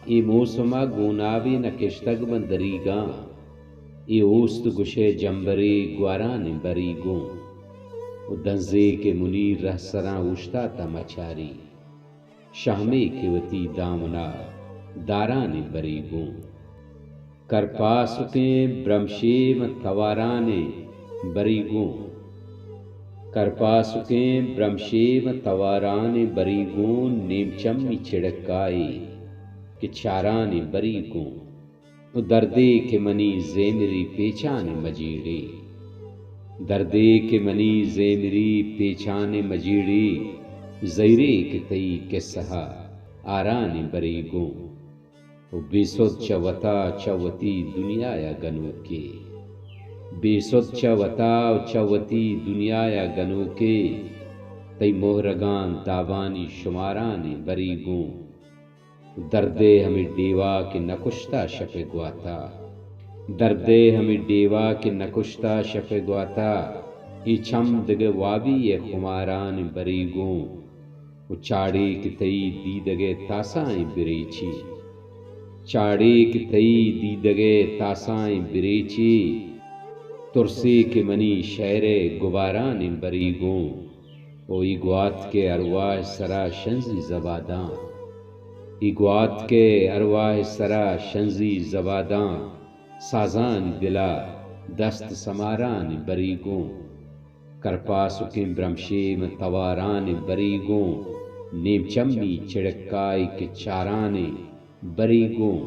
ای موسما گوناوی نکشتگ بندریگاں، ای اوست گشے جمبرے گواران بریگوں، و دنزے کے منیر رہ سراں اوشتا تمچاری، شہمے کے وتی دامنا داران بریگوں، کرپاسکیں برمشیم تواران بریگوں، کرپاسکیں برمشیم تواران بریگوں، نیم چمی چھڑکائی کہ چاران بریگوں، دردے کے منی زیمری پیچان مجیڑے، دردے کے منی زیمری پیچان مجیڑے، زیرے کے تئی کے سہا آران بریگوں، بے سود چوتا چوتی دنیا یا گنو کے، بے سود چوتا چوتی دنیا یا گنو کے، تئی مہرگان تابانی شماران بریگوں، دردے ہمیں ڈیوا کے نکشتا شپ گواتا، دردے ہمیں ڈیوا کے نکشتا شپ گواتا، ای چھم دگ وابی یہ خماران بریگوں، چاڑے کی تئی دیدگے تاسائیں بریچی، چاڑے کی تئی دیدگے تاسائیں بریچی، ترسے کے منی شہر گباران بریگوں، ای گوات کے ارواح سرا شنزی زباداں، ای گوات کے ارواح سرا شنزی زباداں، سازان دلا دست سماران بریگوں، کرپاسکیں برمشیم تواران بریگوں، نیم چمی چھڑکائی کے چاران بریگوں،